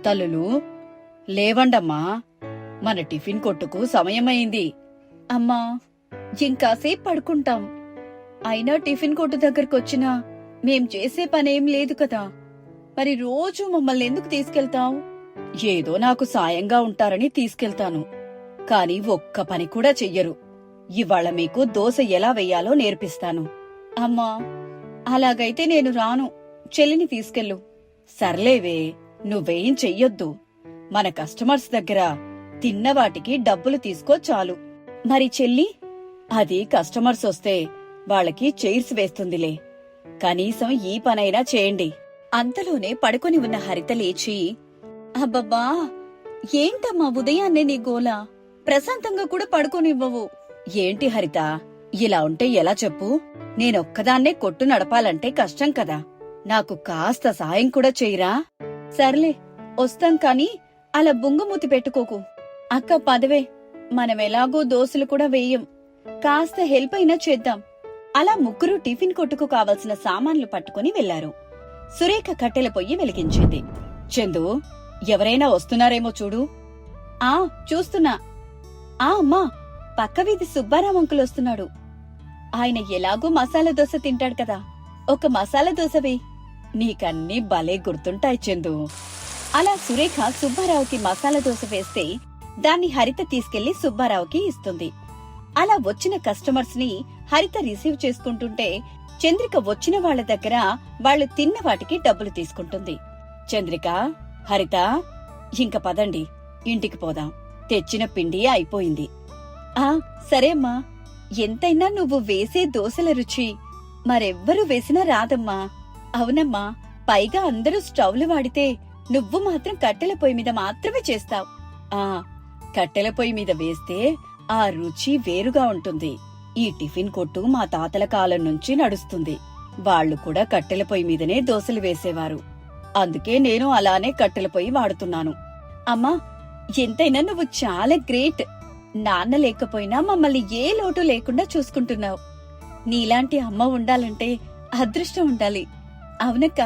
తల్లులు, లేవండమ్మా, మన టిఫిన్ కొట్టుకు సమయమైంది. అమ్మా, ఇంకాసేపు పడుకుంటాం. అయినా టిఫిన్ కొట్టు దగ్గరకొచ్చినా మేం చేసే పనేం లేదు కదా. మరి రోజు మమ్మల్ని ఎందుకు తీసుకెళ్తావు? ఏదో నాకు సాయంగా ఉంటారని తీసుకెళ్తాను, కాని ఒక్క పని కూడా చెయ్యరు. ఇవాళ మీకు దోశ ఎలా వెయ్యాలో నేర్పిస్తాను. అమ్మా, అలాగైతే నేను రాను. చెల్లిని తీసుకెళ్ళు. సర్లేవే, నువ్వేం చెయ్యొద్దు. మన కస్టమర్స్ దగ్గర తిన్నవాటికి డబ్బులు తీసుకో చాలు. మరి చెల్లి? అది కస్టమర్స్ వస్తే వాళ్ళకి చైర్స్ వేస్తుందిలే. కనీసం ఈ పనైనా చేయండి. అంతలోనే పడుకొని ఉన్న హరిత లేచి, అబ్బబ్బా, ఏంటమ్మా ఉదయాన్నే నీ గోల? ప్రశాంతంగా కూడా పడుకోనివ్వవు. ఏంటి హరిత, ఇలా ఉంటే ఎలా చెప్పు? నేనొక్కదాన్నే కొట్టు నడపాలంటే కష్టం కదా. నాకు కాస్త సాయం కూడా చెయ్యరా? సర్లే, వస్తాం కాని అలా బుంగమూతి పెట్టుకోకు. అక్క పదవే, మనమెలాగో దోశలు కూడా వేయం. కాస్త హెల్ప్ అయినా చేద్దాం. అలా ముగ్గురు టిఫిన్ కొట్టుకు కావలసిన సామాన్లు పట్టుకుని వెళ్లారు. సురేఖ కట్టెల పొయ్యి వెలిగించింది. చందు, ఎవరైనా వస్తున్నారేమో చూడు. ఆ, చూస్తున్నా. అమ్మా, పక్క వీధి సుబ్బారావు అంకుల్ వస్తున్నాడు. ఆయన ఎలాగూ మసాలా దోశ తింటాడు కదా, ఒక మసాలా దోశ వేయ్. నీకన్నీ భలే గుర్తుంటాయి చందు. అలా సురేఖ సుబ్బారావుకి మసాలా దోశ వేస్తే దాన్ని హరిత తీసుకెళ్లి సుబ్బారావుకి ఇస్తుంది. అలా వచ్చిన కస్టమర్స్ ని హరిత రిసీవ్ చేసుకుంటుంటే చంద్రిక వచ్చిన వాళ్ల దగ్గర వాళ్లు తిన్న వాటికి డబ్బులు తీసుకుంటుంది. చంద్రిక, హరిత, ఇంక పదండి, ఇంటికి పోదాం. తెచ్చిన పిండి అయిపోయింది. ఆ, సరేమ్మా. ఎంతైనా నువ్వు వేసే దోశల రుచి మరెవ్వరూ వేసినా రాదమ్మా. అవునమ్మా, పైగా అందరూ స్టవ్లు వాడితే నువ్వు మాత్రం కట్టెల పొయ్యి మీద మాత్రమే చేస్తావు. ఆ, కట్టెల పొయ్యి మీద వేస్తే ఆ రుచి వేరుగా ఉంటుంది. ఈ టిఫిన్ కొట్టు మా తాతల కాలం నుంచి నడుస్తుంది. వాళ్లు కూడా కట్టెల పొయ్యి మీదనే దోశలు వేసేవారు. అందుకే నేను అలానే కట్టెల పొయ్యి వాడుతున్నాను. అమ్మా, ఎంతైనా నువ్వు చాలా గ్రేట్. నాన్న లేకపోయినా మమ్మల్ని ఏ లోటు లేకుండా చూసుకుంటున్నావు. నీలాంటి అమ్మ ఉండాలంటే అదృష్టం ఉండాలి. అవునక్క,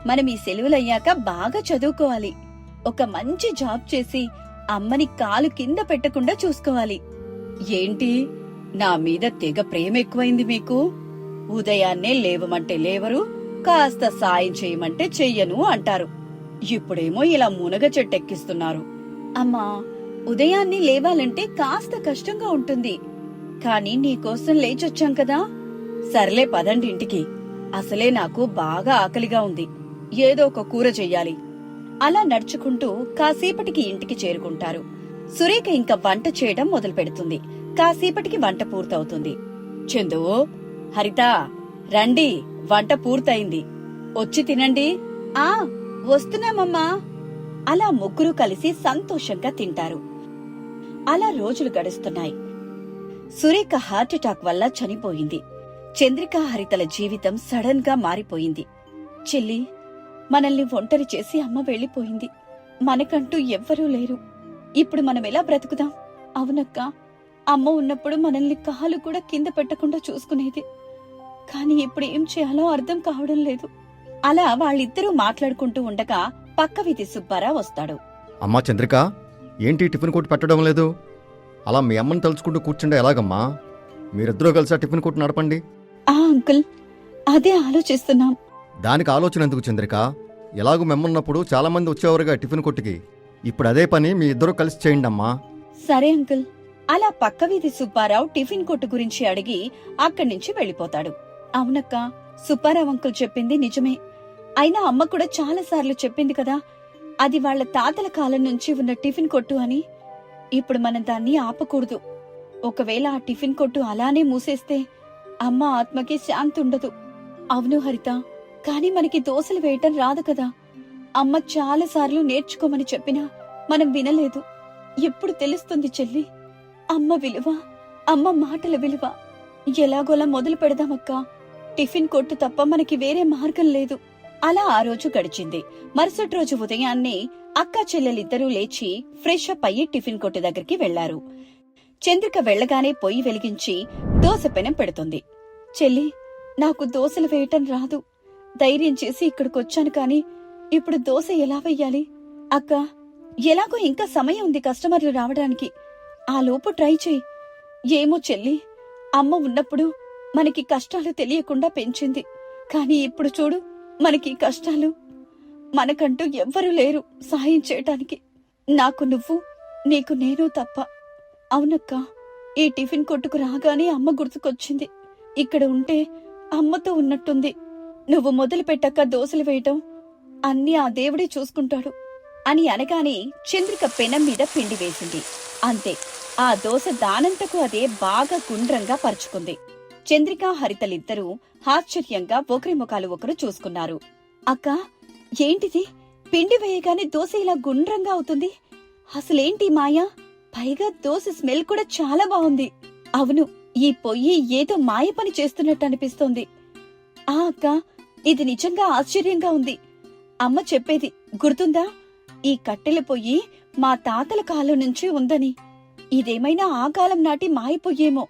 మనం ఈ సెలవులయ్యాక బాగా చదువుకోవాలి. ఒక మంచి జాబ్ చేసి అమ్మని కాలు కింద పెట్టకుండా చూసుకోవాలి. ఏంటి, నా మీద తెగ ప్రేమ ఎక్కువైంది మీకు? ఉదయాన్నే లేవమంటే లేవరు, కాస్త సాయం చేయమంటే చెయ్యను అంటారు. ఇప్పుడేమో ఇలా మునగ చెట్టెక్కిస్తున్నారు. అమ్మా, ఉదయాన్నే లేవాలంటే కాస్త కష్టంగా ఉంటుంది. కాని నీకోసం లేచొచ్చాం కదా. సర్లే పదండి ఇంటికి. అసలే నాకు బాగా ఆకలిగా ఉంది. ఏదో ఒక కూర చెయ్యాలి. అలా నడుచుకుంటూ కాసేపటికి ఇంటికి చేరుకుంటారు. సురేఖ ఇంకా వంట చేయడం మొదలు పెడుతుంది. కాసేపటికి వంట పూర్తవుతుంది. చందు, హరిత, రండి, వంట పూర్తయింది. వచ్చి తినండి. ఆ, వస్తున్నామమ్మా. అలా ముగ్గురు కలిసి సంతోషంగా తింటారు. అలా రోజులు గడుస్తున్నాయి. సురేఖ హార్ట్అటాక్ వల్ల చనిపోయింది. చంద్రిక, హరితల జీవితం సడన్ గా మారిపోయింది. చెల్లి, మనల్ని ఒంటరి చేసి అమ్మ వెళ్లిపోయింది. మనకంటూ ఎవ్వరూ లేరు. ఇప్పుడు మనమెలా బ్రతుకుదాం? అవునక్క, అమ్మ ఉన్నప్పుడు మనల్ని కాలు కూడా కింద పెట్టకుండా చూసుకునేది. కాని ఇప్పుడు ఏం చేయాలో అర్థం కావడం లేదు. అలా వాళ్ళిద్దరూ మాట్లాడుకుంటూ ఉండగా పక్క వీధి సుబ్బారావు వస్తాడు. అమ్మా చంద్రిక, ఏంటి టిఫిన్ కొట్టు పెట్టడం లేదు? అలా మీ అమ్మని తలుచుకుంటూ కూర్చుంటే ఎలాగమ్మా? మీరిద్దరూ కలిసి టిఫిన్ కొట్టు నడపండి. అంకుల్, అదే ఆలోచిస్తున్నాం. దానికి ఆలోచన ఎందుకు చంద్రిక? ఎలాగూ మెమ్మన్నప్పుడు చాలా మంది వచ్చేవారుగా టిఫిన్ కొట్టుకి. ఇప్పుడు అదే పని మీ ఇద్దరూ కలిసి చేయండి అమ్మా. సరే అంకుల్. అలా పక్క వీధి సుబ్బారావు టిఫిన్ కొట్టు గురించి అడిగి అక్కడి నుంచి వెళ్లిపోతాడు. అవునక్క, సుబ్బారావు అంకుల్ చెప్పింది నిజమే. అయినా అమ్మ కూడా చాలా సార్లు చెప్పింది కదా, అది వాళ్ల తాతల కాలం నుంచి ఉన్న టిఫిన్ కొట్టు అని. ఇప్పుడు మనం దాన్ని ఆపకూడదు. ఒకవేళ ఆ టిఫిన్ కొట్టు అలానే మూసేస్తే అమ్మ ఆత్మకి శాంతి ఉండదు. అవును హరిత, కాని మనకి దోశలు వేయటం రాదు కదా. అమ్మ చాలా సార్లు నేర్చుకోమని చెప్పినా మనం వినలేదు. ఎప్పుడు తెలుస్తుంది చెల్లి అమ్మ విలువ, అమ్మ మాటల విలువ? ఎలాగోలా మొదలు పెడదామక్కా. టిఫిన్ కొట్టు తప్ప మనకి వేరే మార్గం లేదు. అలా ఆ రోజు గడిచింది. మరుసటి రోజు ఉదయాన్నే అక్కా చెల్లెలిద్దరూ లేచి ఫ్రెష్ అప్ అయ్యి టిఫిన్ కొట్టు దగ్గరికి వెళ్లారు. చంద్రిక వెళ్లగానే పొయ్యి వెలిగించి దోశ పెనం పెడుతుంది. చెల్లి, నాకు దోశలు వేయటం రాదు. ధైర్యం చేసి ఇక్కడికొచ్చాను కాని ఇప్పుడు దోశ ఎలా వెయ్యాలి? అక్క, ఎలాగో ఇంకా సమయం ఉంది కస్టమర్లు రావడానికి. ఆ లోపు ట్రై చెయ్యి. ఏమో చెల్లి, అమ్మ ఉన్నప్పుడు మనకి కష్టాలు తెలియకుండా పెంచింది. కాని ఇప్పుడు చూడు, మనకి కష్టాలు. మనకంటూ ఎవ్వరూ లేరు సాయం చేయటానికి. నాకు నువ్వు, నీకు నేను తప్ప. అవునక్క, ఈ టిఫిన్ కొట్టుకు రాగానే అమ్మ గుర్తుకొచ్చింది. ఇక్కడ ఉంటే అమ్మతో ఉన్నట్టుంది. నువ్వు మొదలు పెట్టాక దోశలు వేయటం అన్నీ ఆ దేవుడే చూసుకుంటాడు అని అనగానే చంద్రిక పెనం మీద పిండి వేసింది. అంతే, ఆ దోశ దానంతకు అదే బాగా గుండ్రంగా పరుచుకుంది. చంద్రిక, హరితలిద్దరూ ఆశ్చర్యంగా ఒకరి ముఖాలు ఒకరు చూసుకున్నారు. అక్క, ఏంటిది? పిండి వేయగానే దోశ ఇలా గుండ్రంగా అవుతుంది. అసలేంటి మాయా? పైగా దోశ స్మెల్ కూడా చాలా బాగుంది. అవును, ఈ పొయ్యి ఏదో మాయ పని చేస్తున్నట్టు అనిపిస్తోంది. ఆ అక్క, ఇది నిజంగా ఆశ్చర్యంగా ఉంది. అమ్మ చెప్పేది గుర్తుందా? ఈ కట్టెల పొయ్యి మా తాతల కాలం నుంచి ఉందని. ఇదేమైనా ఆ కాలం నాటి మాయ పొయ్యేమో.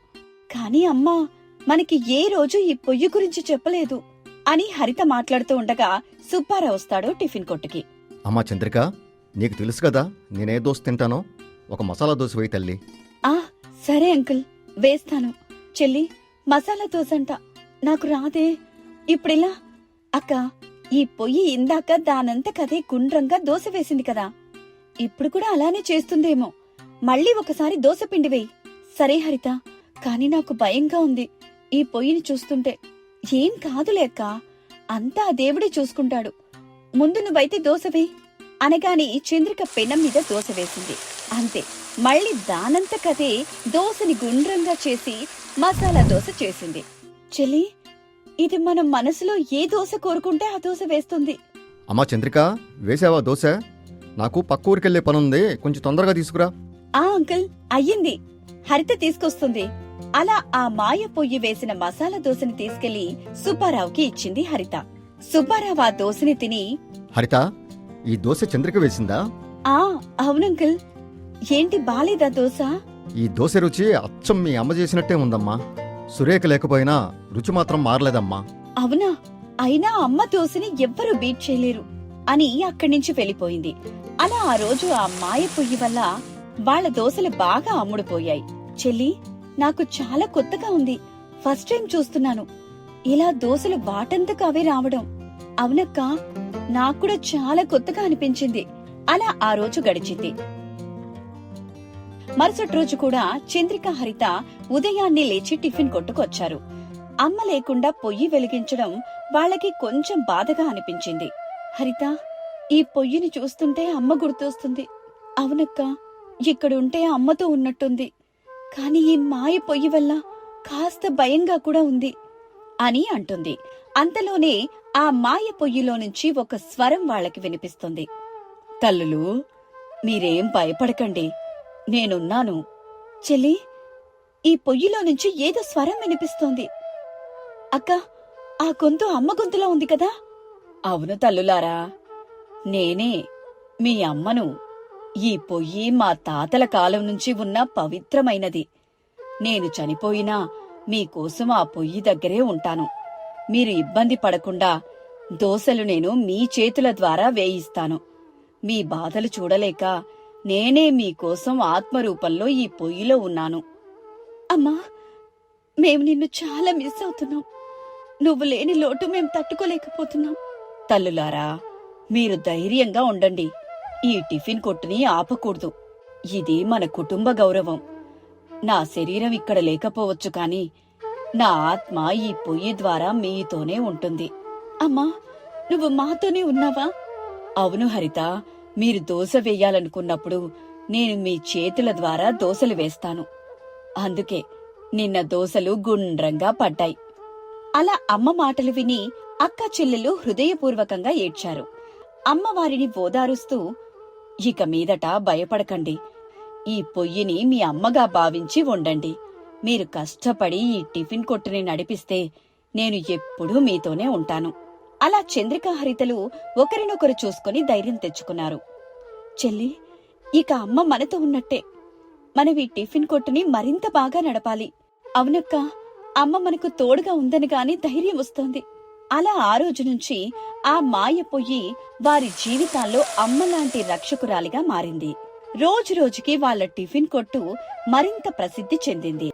కాని అమ్మా మనకి ఏ రోజు ఈ పొయ్యి గురించి చెప్పలేదు అని హరిత మాట్లాడుతూ ఉండగా సుబ్బారావు వస్తాడు టిఫిన్ కొట్టుకి. అమ్మా చంద్రిక, నీకు తెలుసు కదా నేనే దోశ తింటానో. ఒక మసాలా దోశ వేయి తల్లి. ఆ సరే అంకుల్, వేస్తాను. చెల్లి, మసాలా దోశ అంట, నాకు రాదే. ఇప్పుడిలా? అక్క, ఈ పొయ్యి ఇందాక దానంతకదే గుండ్రంగా దోశ వేసింది కదా, ఇప్పుడు కూడా అలానే చేస్తుందేమో. మళ్ళీ ఒకసారి దోశ పిండి వేయి. సరే హరిత, కాని నాకు భయంగా ఉంది ఈ పొయ్యిని చూస్తుంటే. ఏం కాదులే అక్క, అంతా ఆ దేవుడే చూసుకుంటాడు. ముందు నువ్వైతే దోశ వేయి అనగానే చంద్రిక పెనం మీద దోశ వేసింది. అంతే, మళ్ళీ దానంతకదే దోశని గుండ్రంగా చేసి మసాలా దోశ చేసింది. చెల్లి, ఇది మనం మనసులో ఏ దోశ కోరుకుంటే ఆ దోశ వేస్తుంది. అమ్మా చంద్రిక, వేసావా దోశ? నాకు పక్క ఊరికెళ్లే పనుంది, కొంచెం తొందరగా తీసుకురా. ఆ అంకుల్, అయ్యింది. హరిత తీసుకొస్తుంది. అలా ఆ మాయ పొయ్యి వేసిన మసాలా దోశని తీసుకెళ్లి సుబ్బారావుకి ఇచ్చింది హరిత. సుబ్బారావు ఆ దోశని తిని, హరిత, ఈ దోశ చంద్రిక వేసిందా? ఆ అవునంకుల్. ఏంటి, బాలేదా దోశ? ఈ దోశ రుచి అచ్చం మీ అమ్మ చేసినట్టే ఉందమ్మా. సురేఖ లేకపోయినా రుచి మాత్రం మారలేదమ్మా. అవునా? అయినా అమ్మ దోశని ఎవ్వరూ బీట్ చేయలేరు అని అక్కడి నుంచి వెళ్ళిపోయింది. అలా ఆ రోజు ఆ మాయ పొయ్యి వల్ల వాళ్ల దోశలు బాగా అమ్ముడుపోయాయి. చెల్లి, నాకు చాలా కొత్తగా ఉంది. ఫస్ట్ టైం చూస్తున్నాను ఇలా దోశలు వాటంతకు అవే రావడం. అవునక్క, నాక్కూడా చాలా కొత్తగా అనిపించింది. అలా ఆ రోజు గడిచింది. మరుసటి రోజు కూడా చంద్రిక, హరిత ఉదయాన్నే లేచి టిఫిన్ కొట్టుకొచ్చారు. అమ్మ లేకుండా పొయ్యి వెలిగించడం వాళ్ళకి కొంచెం బాధగా అనిపించింది. హరిత, ఈ పొయ్యిని చూస్తుంటే అమ్మ గుర్తొస్తుంది. అవునక్క, ఇక్కడుంటే అమ్మతో ఉన్నట్టుంది. కాని ఈ మాయ పొయ్యి వల్ల కాస్త భయంగా కూడా ఉంది అని అంటుంది. అంతలోనే ఆ మాయ పొయ్యిలో నుంచి ఒక స్వరం వాళ్ళకి వినిపిస్తుంది. తల్లులు, మీరేం భయపడకండి, నేనున్నాను. చెల్లి, ఈ పొయ్యిలో నుంచి ఏదో స్వరం వినిపిస్తోంది. అక్క, ఆ గొంతు అమ్మ గొంతులో ఉంది కదా? అవును తల్లులారా, నేనే మీ అమ్మను. ఈ పొయ్యి మా తాతల కాలం నుంచి ఉన్న పవిత్రమైనది. నేను చనిపోయినా మీకోసం ఆ పొయ్యి దగ్గరే ఉంటాను. మీరు ఇబ్బంది పడకుండా దోశలు నేను మీ చేతుల ద్వారా వేయిస్తాను. మీ బాధలు చూడలేక నేనే మీకోసం ఆత్మరూపంలో ఈ పొయ్యిలో ఉన్నాను. అమ్మా, మేము నిన్ను చాలా మిస్ అవుతున్నాం. నువ్వు లేని లోటు మేం తట్టుకోలేకపోతున్నాం. తల్లులారా, మీరు ధైర్యంగా ఉండండి. ఈ టిఫిన్ కొట్టుని ఆపకూడదు. ఇది మన కుటుంబ గౌరవం. నా శరీరం ఇక్కడ లేకపోవచ్చు కాని నా ఆత్మ ఈ పొయ్యి ద్వారా మీతోనే ఉంటుంది. అమ్మా, నువ్వు మాతోనే ఉన్నావా? అవును హరిత, మీరు దోశ వేయాలనుకున్నప్పుడు నేను మీ చేతుల ద్వారా దోశలు వేస్తాను. అందుకే నిన్న దోశలు గుండ్రంగా పడ్డాయి. అలా అమ్మ మాటలు విని అక్క చెల్లెలు హృదయపూర్వకంగా ఏడ్చారు. అమ్మ వారిని ఓదారుస్తూ, ఇక మీదట భయపడకండి. ఈ పొయ్యిని మీ అమ్మగా భావించి వండండి. మీరు కష్టపడి ఈ టిఫిన్ కొట్టుని నడిపిస్తే నేను ఎప్పుడూ మీతోనే ఉంటాను. అలా చంద్రిక, హరితలు ఒకరినొకరు చూసుకుని ధైర్యం తెచ్చుకున్నారు. చెల్లి, ఇక అమ్మ మనతో ఉన్నట్టే. మనం ఈ టిఫిన్ కొట్టుని మరింత బాగా నడపాలి. అవునక్క, అమ్మ మనకు తోడుగా ఉందని గాని ధైర్యం వస్తోంది. అలా ఆ రోజు నుంచి ఆ మాయ పొయ్యి వారి జీవితాల్లో అమ్మలాంటి రక్షకురాలిగా మారింది. రోజురోజుకి వాళ్ళ టిఫిన్ కొట్టు మరింత ప్రసిద్ధి చెందింది.